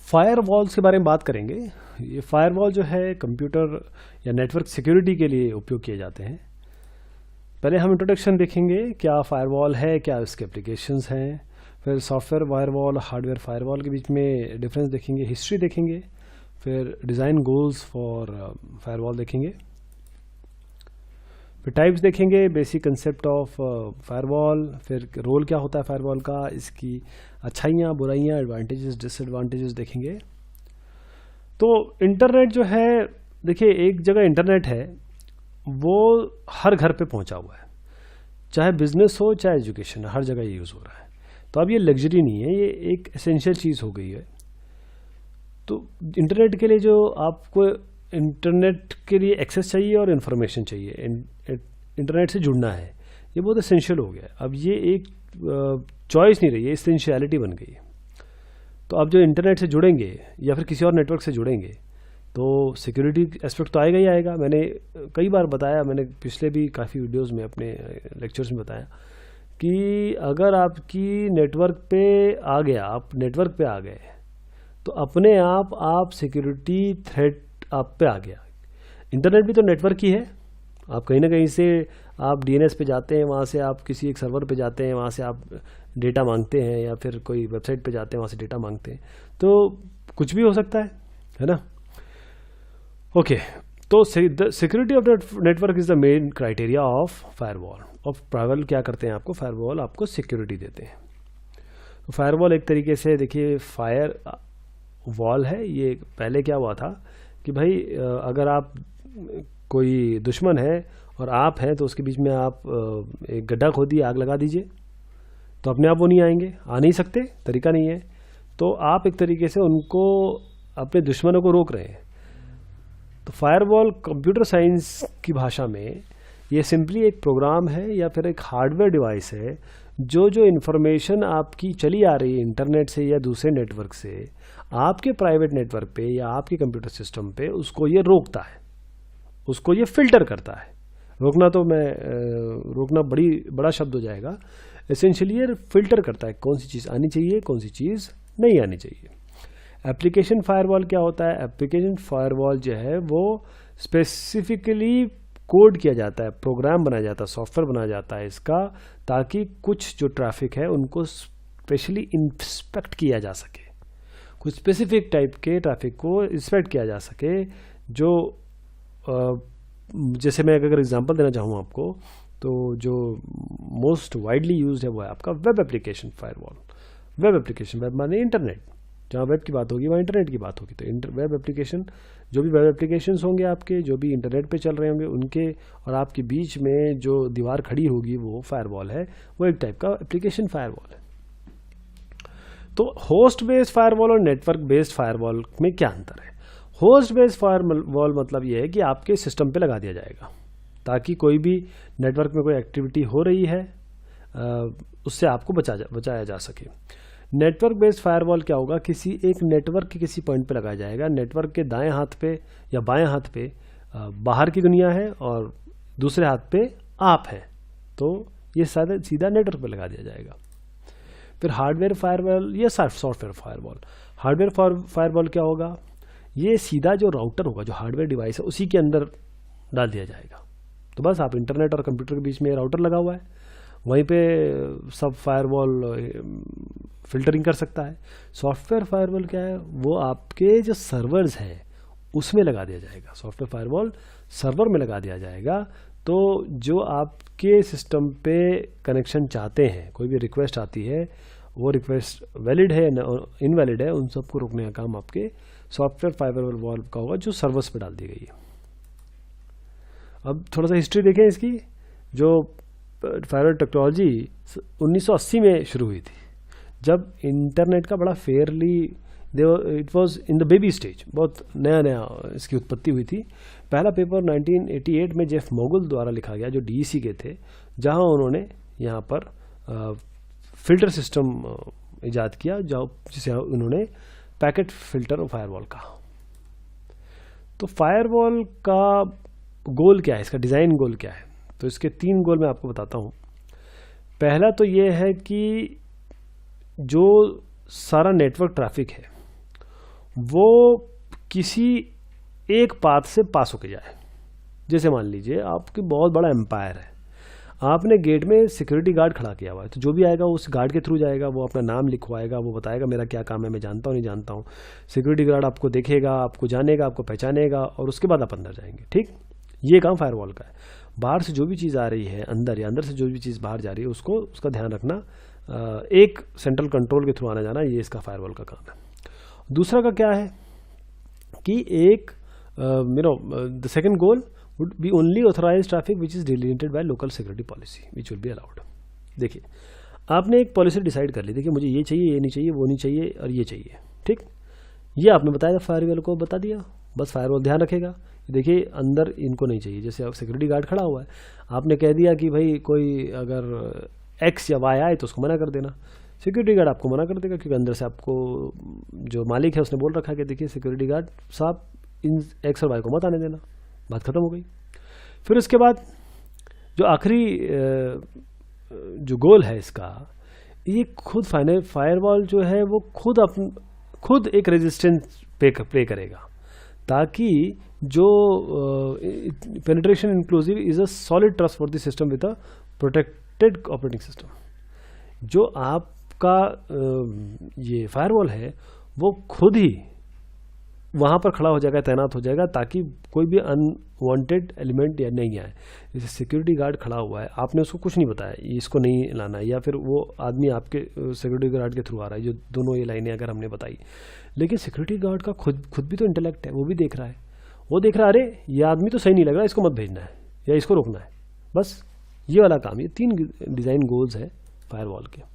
Firewalls के बारे में बात करेंगे। ये फायरवॉल जो है कंप्यूटर या नेटवर्क सिक्योरिटी के लिए उपयोग किए जाते हैं। पहले हम इंट्रोडक्शन देखेंगे, क्या फायरवॉल है, क्या इसके एप्लीकेशंस हैं, फिर सॉफ्टवेयर फायरवॉल, हार्डवेयर फायरवॉल के बीच में डिफरेंस देखेंगे, हिस्ट्री देखेंगे, फिर डिज़ाइन गोल्स फॉर फायरवॉल देखेंगे, फिर टाइप्स देखेंगे, बेसिक कंसेप्ट ऑफ फायरवॉल, फिर रोल क्या होता है फायरवॉल का, इसकी अच्छाइयाँ बुराइयाँ, एडवांटेजेस डिसएडवांटेजेस देखेंगे। तो इंटरनेट जो है, देखिए एक जगह इंटरनेट है वो हर घर पे पहुंचा हुआ है, चाहे बिजनेस हो चाहे एजुकेशन, हर जगह ये यूज़ हो रहा है। तो अब ये लग्जरी नहीं है, ये एक एसेंशियल चीज़ हो गई है। तो इंटरनेट के लिए जो आपको इंटरनेट के लिए एक्सेस चाहिए और इन्फॉर्मेशन चाहिए, इंटरनेट से जुड़ना है, ये बहुत एसेंशियल हो गया है। अब ये एक चॉइस नहीं रही, ये एसेंशियलिटी बन गई है। तो अब जो इंटरनेट से जुड़ेंगे या फिर किसी और नेटवर्क से जुड़ेंगे तो सिक्योरिटी एस्पेक्ट तो आएगा ही आएगा। मैंने कई बार बताया, मैंने पिछले भी काफ़ी वीडियोस में अपने लेक्चर्स में बताया कि अगर आपकी नेटवर्क पे आ गया, आप नेटवर्क पे आ गए तो अपने आप सिक्योरिटी थ्रेट आप पे आ गया। इंटरनेट भी तो नेटवर्क ही है। आप कहीं ना कहीं से आप डीएनएस पे जाते हैं, वहाँ से आप किसी एक सर्वर पे जाते हैं, वहाँ से आप डेटा मांगते हैं, या फिर कोई वेबसाइट पे जाते हैं, वहाँ से डेटा मांगते हैं। तो कुछ भी हो सकता है ना। ओके, तो security of network is the main criteria of firewall. Of firewall क्या करते हैं, आपको फायरवॉल आपको सिक्योरिटी देते हैं। तो फायरवॉल एक तरीके से देखिए फायर वॉल है। ये पहले क्या हुआ था कि भाई अगर आप कोई दुश्मन है और आप हैं तो उसके बीच में आप एक गड्ढा खोदिए, आग लगा दीजिए, तो अपने आप वो नहीं आएंगे, आ नहीं सकते, तरीका नहीं है। तो आप एक तरीके से उनको, अपने दुश्मनों को रोक रहे हैं। तो फायरवॉल कंप्यूटर साइंस की भाषा में ये सिंपली एक प्रोग्राम है या फिर एक हार्डवेयर डिवाइस है जो इन्फॉर्मेशन आपकी चली आ रही है इंटरनेट से या दूसरे नेटवर्क से आपके प्राइवेट नेटवर्क पे या आपके कंप्यूटर सिस्टम पे, उसको ये रोकता है, उसको ये फिल्टर करता है। रोकना तो रोकना बड़ा शब्द हो जाएगा। एसेंशियली ये फिल्टर करता है कौन सी चीज़ आनी चाहिए, कौन सी चीज़ नहीं आनी चाहिए। एप्लीकेशन फायरवॉल क्या होता है? एप्लीकेशन फायरवॉल जो है वो स्पेसिफिकली कोड किया जाता है, प्रोग्राम बनाया जाता है, सॉफ्टवेयर बनाया जाता है इसका, ताकि कुछ जो ट्रैफिक है उनको स्पेशली इंस्पेक्ट किया जा सके, कुछ स्पेसिफिक टाइप के ट्रैफिक को इंस्पेक्ट किया जा सके। जो जैसे मैं अगर एग्जांपल देना चाहूँ आपको, तो जो मोस्ट वाइडली यूज्ड है वो है आपका web application firewall. Web application, web माने इंटरनेट, जहाँ वेब की बात होगी वहाँ इंटरनेट की बात होगी। तो वेब एप्लीकेशन, जो भी वेब एप्लीकेशंस होंगे आपके, जो भी इंटरनेट पे चल रहे होंगे, उनके और आपके बीच में जो दीवार खड़ी होगी वो फायरवॉल है, वो एक टाइप का एप्लीकेशन फायरवॉल है। तो होस्ट बेस्ड फायरवॉल और नेटवर्क बेस्ड फायरवॉल में क्या अंतर है? होस्ट बेस्ड फायरवॉल मतलब ये है कि आपके सिस्टम पे लगा दिया जाएगा, ताकि कोई भी नेटवर्क में कोई एक्टिविटी हो रही है उससे आपको बचाया जा सके। नेटवर्क बेस्ड फायरवॉल क्या होगा? किसी एक नेटवर्क के किसी पॉइंट पे लगाया जाएगा, नेटवर्क के दाएं हाथ पे या बाएं हाथ पे बाहर की दुनिया है और दूसरे हाथ पे आप है, तो ये सीधा नेटवर्क पे लगा दिया जाएगा। फिर हार्डवेयर फायरवॉल या सॉफ्टवेयर फायरवॉल। हार्डवेयर फायरवॉल क्या होगा? ये सीधा जो राउटर होगा, जो हार्डवेयर डिवाइस है, उसी के अंदर डाल दिया जाएगा। तो बस आप इंटरनेट और कंप्यूटर के बीच में राउटर लगा हुआ है, वहीं पे सब फायरवॉल फिल्टरिंग कर सकता है। सॉफ्टवेयर फायरवॉल क्या है? वो आपके जो सर्वर्स हैं उसमें लगा दिया जाएगा। सॉफ्टवेयर फायरवॉल सर्वर में लगा दिया जाएगा। तो जो आपके सिस्टम पे कनेक्शन चाहते हैं, कोई भी रिक्वेस्ट आती है, वो रिक्वेस्ट वैलिड है इनवैलिड है, उन सबको रोकने का काम आपके सॉफ्टवेयर फायरवॉल का होगा, जो सर्वर्स पे डाल दी गई है। अब थोड़ा सा हिस्ट्री देखें इसकी। जो फायरवॉल टेक्नोलॉजी 1980 में शुरू हुई थी, जब इंटरनेट का बड़ा Fairlie it was in the baby stage, बहुत नया इसकी उत्पत्ति हुई थी। पहला पेपर 1988 में जेफ मोगल द्वारा लिखा गया, जो डीईसी के थे, जहां उन्होंने यहाँ पर फिल्टर सिस्टम इजाद किया, जिसे उन्होंने पैकेट फिल्टर फायरवॉल कहा। तो फायरवॉल का गोल क्या है, इसका डिज़ाइन गोल क्या है? तो इसके 3 गोल मैं आपको बताता हूँ। पहला तो ये है कि जो सारा नेटवर्क ट्रैफिक है वो किसी एक पाथ से पास होके जाए। जैसे मान लीजिए आपकी बहुत बड़ा एम्पायर है, आपने गेट में सिक्योरिटी गार्ड खड़ा किया हुआ है, तो जो भी आएगा उस गार्ड के थ्रू जाएगा, वो अपना नाम लिखवाएगा, वो बताएगा मेरा क्या काम है, मैं जानता हूँ नहीं जानता हूँ। सिक्योरिटी गार्ड आपको देखेगा, आपको जानेगा, आपको पहचानेगा, और उसके बाद आप अंदर जाएंगे। ठीक, ये काम फायरवॉल का है। बाहर से जो भी चीज़ आ रही है अंदर, या अंदर से जो भी चीज़ बाहर जा रही है, उसका ध्यान रखना, एक सेंट्रल कंट्रोल के थ्रू आना जाना, ये इसका फायरवॉल का काम है। दूसरा का क्या है कि एक the second goal would be only authorized traffic which is delineated by local security policy which will be allowed। देखिए, आपने एक पॉलिसी डिसाइड कर ली, देखिए मुझे ये चाहिए, ये नहीं चाहिए, वो नहीं चाहिए, और ये चाहिए। ठीक, ये आपने बताया, फायरवॉल को बता दिया, बस फायरवॉल ध्यान रखेगा। देखिए अंदर इनको नहीं चाहिए, जैसे सिक्योरिटी गार्ड खड़ा हुआ है, आपने कह दिया कि भाई कोई अगर एक्स या वाई आए तो उसको मना कर देना। सिक्योरिटी गार्ड आपको मना कर देगा, क्योंकि अंदर से आपको जो मालिक है उसने बोल रखा है कि देखिए सिक्योरिटी गार्ड साहब इन एक्स और वाई को मत आने देना। बात खत्म हो गई। फिर उसके बाद जो आखिरी जो गोल है इसका, ये खुद फायरवॉल जो है वो खुद एक रेजिस्टेंस प्ले करेगा, ताकि जो penetration inclusive is a solid trustworthy system with a protected operating system. जो आपका ये फायरवॉल है वो खुद ही वहाँ पर खड़ा हो जाएगा, तैनात हो जाएगा, ताकि कोई भी अनवांटेड एलिमेंट या नहीं आए। जैसे सिक्योरिटी गार्ड खड़ा हुआ है, आपने उसको कुछ नहीं बताया इसको नहीं लाना है, या फिर वो आदमी आपके सिक्योरिटी गार्ड के थ्रू आ रहा है, जो दोनों ये लाइनें अगर हमने बताई, लेकिन सिक्योरिटी गार्ड का खुद भी तो इंटेलेक्ट है, वो भी देख रहा है, वो देख रहा है अरे ये आदमी तो सही नहीं लग रहा, इसको मत भेजना है या इसको रोकना है। बस ये वाला काम, ये 3 डिज़ाइन गोल्स हैं फायरवॉल के।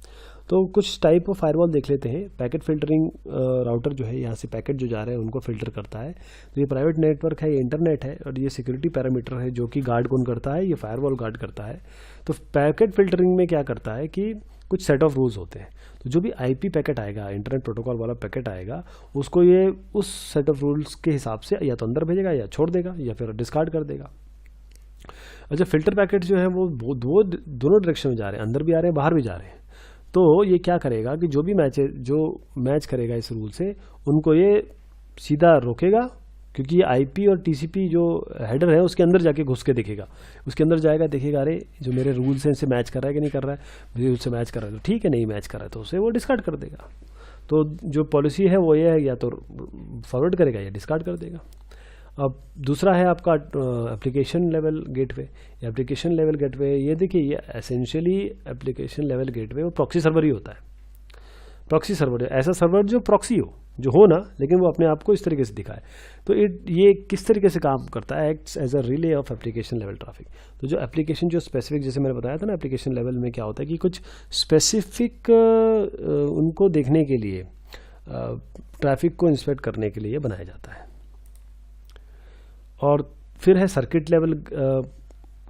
तो कुछ टाइप ऑफ फायरवॉल देख लेते हैं। पैकेट फिल्टरिंग राउटर जो है, यहाँ से पैकेट जो जा रहे हैं उनको फिल्टर करता है। तो ये प्राइवेट नेटवर्क है, ये इंटरनेट है, और ये सिक्योरिटी पैरामीटर है जो कि गार्ड कौन करता है, ये फायरवॉल गार्ड करता है। तो पैकेट फिल्टरिंग में क्या करता है कि कुछ सेट ऑफ रूल्स होते हैं। तो जो भी आईपी पैकेट आएगा, इंटरनेट प्रोटोकॉल वाला पैकेट आएगा, उसको ये उस सेट ऑफ रूल्स के हिसाब से या तो अंदर भेजेगा, या छोड़ देगा, या फिर डिस्कार्ड कर देगा। अच्छा, फिल्टर पैकेट जो है वो दोनों डायरेक्शन में जा रहे हैं, अंदर भी आ रहे हैं, बाहर भी जा रहे हैं। तो ये क्या करेगा कि जो भी मैच करेगा इस रूल से, उनको ये सीधा रोकेगा, क्योंकि ये आईपी और टीसीपी जो हेडर है उसके अंदर जाके घुस के देखेगा, उसके अंदर जाएगा, देखेगा अरे जो मेरे रूल्स हैं इनसे मैच कर रहा है कि नहीं कर रहा है, मेरे रूल से मैच कर रहा है तो ठीक है, नहीं मैच कर रहा है तो उसे वो डिस्कार्ड कर देगा। तो जो पॉलिसी है वो ये है, या तो फॉरवर्ड करेगा या डिस्कार्ड कर देगा। अब दूसरा है आपका application level gateway. Application level gateway, ये देखिए ये एसेंशियली एप्लीकेशन लेवल गेटवे वो प्रॉक्सी सर्वर ही होता है। प्रॉक्सी सर्वर ऐसा सर्वर जो प्रॉक्सी हो ना, लेकिन वो अपने आप को इस तरीके से दिखाए। तो ये किस तरीके से काम करता है, acts as a relay of application level traffic. तो जो एप्लीकेशन जो स्पेसिफिक, जैसे मैंने बताया था ना, एप्लीकेशन लेवल में क्या होता है कि कुछ स्पेसिफिक उनको देखने के लिए, ट्रैफिक को इंस्पेक्ट करने के लिए बनाया जाता है। और फिर है सर्किट लेवल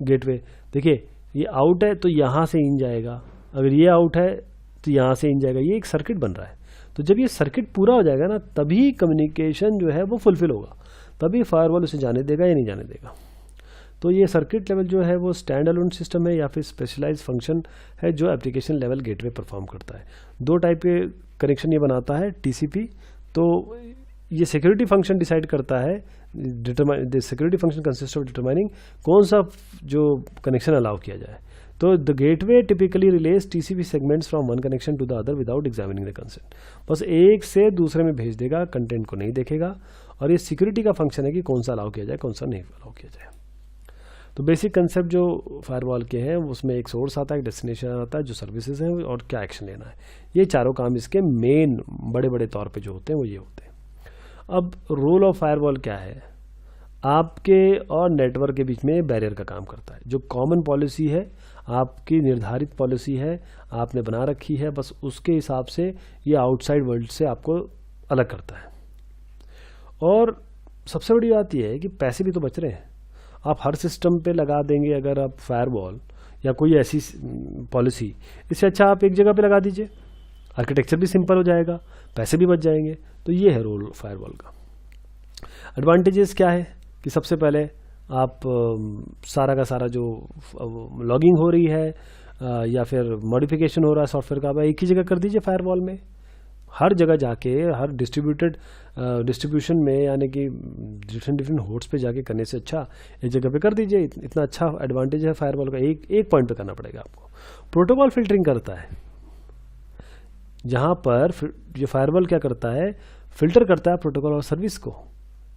गेटवे। देखिए ये आउट है तो यहाँ से इन जाएगा, अगर ये आउट है तो यहाँ से इन जाएगा, ये एक सर्किट बन रहा है। तो जब ये सर्किट पूरा हो जाएगा ना, तभी कम्युनिकेशन जो है वो फुलफिल होगा, तभी फायरवॉल उसे जाने देगा या नहीं जाने देगा। तो ये सर्किट लेवल जो है वो स्टैंड अलोन सिस्टम है या फिर स्पेशलाइज्ड फंक्शन है जो एप्लीकेशन लेवल गेटवे परफॉर्म करता है। 2 टाइप के कनेक्शन ये बनाता है टीसीपी। तो ये सिक्योरिटी फंक्शन डिसाइड करता है, the security function consist of determining कौन सा जो कनेक्शन अलाउ किया जाए। तो the gateway typically relays TCP segments from one connection to the other without examining the consent. बस एक से दूसरे में भेज देगा, कंटेंट को नहीं देखेगा। और ये सिक्योरिटी का फंक्शन है कि कौन सा अलाउ किया जाए, कौन सा नहीं अलाउ किया जाए। तो बेसिक कंसेप्ट जो फायरवॉल के हैं उसमें एक सोर्स आता है, एक डेस्टिनेशन आता है, जो सर्विसेज हैं और क्या एक्शन लेना है। ये चारों काम इसके मेन बड़े बड़े तौर पे जो होते हैं वो ये होते हैं। अब रोल ऑफ फायरवॉल क्या है, आपके और नेटवर्क के बीच में बैरियर का काम करता है। जो कॉमन पॉलिसी है, आपकी निर्धारित पॉलिसी है, आपने बना रखी है, बस उसके हिसाब से ये आउटसाइड वर्ल्ड से आपको अलग करता है। और सबसे बड़ी बात यह है कि पैसे भी तो बच रहे हैं। आप हर सिस्टम पे लगा देंगे अगर आप फायरवॉल या कोई ऐसी पॉलिसी, इससे अच्छा आप एक जगह पे लगा दीजिए, आर्किटेक्चर भी सिंपल हो जाएगा, पैसे भी बच जाएंगे। तो ये है रोल फायरवॉल का। एडवांटेजेस क्या है कि सबसे पहले आप सारा का सारा जो लॉगिंग हो रही है या फिर मॉडिफिकेशन हो रहा है सॉफ्टवेयर का, आप एक ही जगह कर दीजिए फायरवॉल में, हर जगह जाके, हर डिस्ट्रीब्यूशन में, यानी कि डिफरेंट होस्ट पे जाके करने से अच्छा एक जगह पे कर दीजिए। इतना अच्छा एडवांटेज है फायरवॉल का। एक पॉइंट पे करना पड़ेगा आपको। प्रोटोकॉल फिल्टरिंग करता है, जहाँ पर ये फायरवॉल क्या करता है, फिल्टर करता है प्रोटोकॉल और सर्विस को,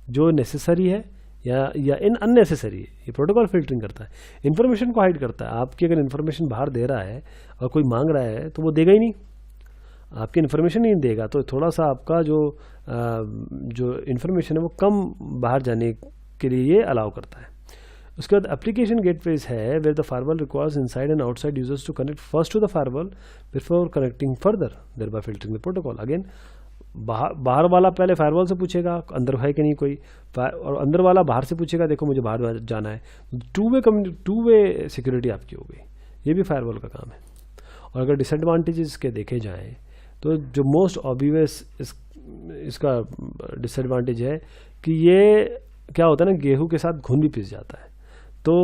जो नेसेसरी है या इन अननेसेसरी है, ये प्रोटोकॉल फिल्टरिंग करता है। इन्फॉर्मेशन को हाइड करता है। आपकी अगर इन्फॉर्मेशन बाहर दे रहा है और कोई मांग रहा है तो वो देगा ही नहीं, आपकी इन्फॉर्मेशन नहीं देगा, तो थोड़ा सा आपका जो इन्फॉर्मेशन है वो कम बाहर जाने के लिए ये अलाउ करता है। उसके बाद एप्लीकेशन गेटवेज है, where the firewall requires inside and outside users to connect first to the firewall before connecting further, thereby filtering the protocol. Again बाहर वाला पहले फायरवॉल से पूछेगा अंदर है कि नहीं कोई, और अंदर वाला बाहर से पूछेगा देखो मुझे बाहर जाना है। टू वे सिक्योरिटी आपकी हो गई। ये भी फायरवॉल का काम है। और अगर डिसएडवांटेजेस के देखे जाएँ तो जो मोस्ट ऑब्वियस इसका डिसएडवांटेज है कि ये क्या होता है ना, गेहूं के साथ घुन भी पिस जाता है। तो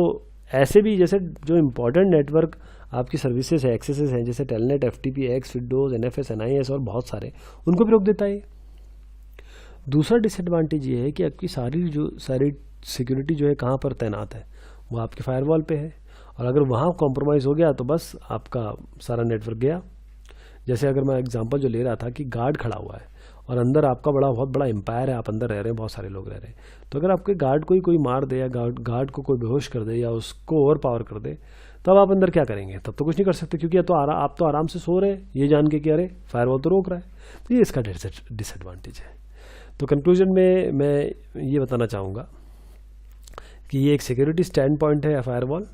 ऐसे भी जैसे जो इम्पोर्टेंट नेटवर्क आपकी सर्विसेज है, एक्सेसेस हैं, जैसे telnet, FTP, x, Windows, NFS, NIS और बहुत सारे, उनको भी रोक देता है। दूसरा डिसएडवांटेज ये है कि आपकी सारी सिक्योरिटी जो है कहाँ पर तैनात है, वो आपके फायरवॉल पे है। और अगर वहाँ कॉम्प्रोमाइज़ हो गया तो बस आपका सारा नेटवर्क गया। जैसे अगर मैं एग्जांपल जो ले रहा था कि गार्ड खड़ा हुआ है और अंदर आपका बहुत बड़ा एम्पायर है, आप अंदर रह रहे हैं, बहुत सारे लोग रह रहे हैं, तो अगर आपके गार्ड को ही कोई मार दे या गार्ड को कोई बेहोश कर दे या उसको ओवर पावर कर दे, तब आप अंदर क्या करेंगे? तब तो कुछ नहीं कर सकते, क्योंकि आप तो आराम से सो रहे हैं ये जान के कि अरे फायरवॉल तो रोक रहा है। तो ये इसका डिसएडवांटेज है। तो कंक्लूजन में मैं ये बताना चाहूँगा कि ये एक सिक्योरिटी स्टैंड पॉइंट है फायरवॉल।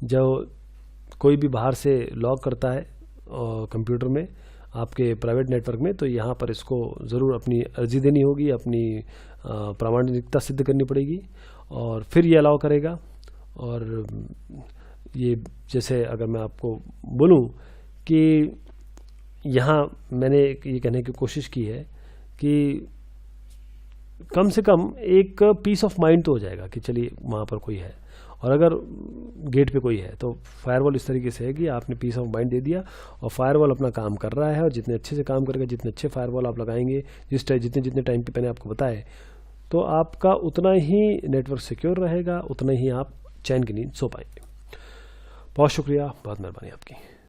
जो कोई भी बाहर से लॉग करता है कंप्यूटर में, आपके प्राइवेट नेटवर्क में, तो यहाँ पर इसको ज़रूर अपनी अर्जी देनी होगी, अपनी प्रामाणिकता सिद्ध करनी पड़ेगी और फिर ये अलाउ करेगा। और ये जैसे अगर मैं आपको बोलूँ कि यहाँ मैंने ये कहने की कोशिश की है कि कम से कम एक पीस ऑफ माइंड तो हो जाएगा कि चलिए वहाँ पर कोई है, और अगर गेट पे कोई है तो फायरवॉल इस तरीके से है कि आपने पीस ऑफ माइंड दे दिया और फायरवॉल अपना काम कर रहा है। और जितने अच्छे से काम करेगा, जितने अच्छे फायरवॉल आप लगाएंगे, जितने टाइम पे मैंने आपको बताए, तो आपका उतना ही नेटवर्क सिक्योर रहेगा, उतना ही आप चैन की नींद सो पाएंगे। बहुत शुक्रिया, बहुत मेहरबानी आपकी।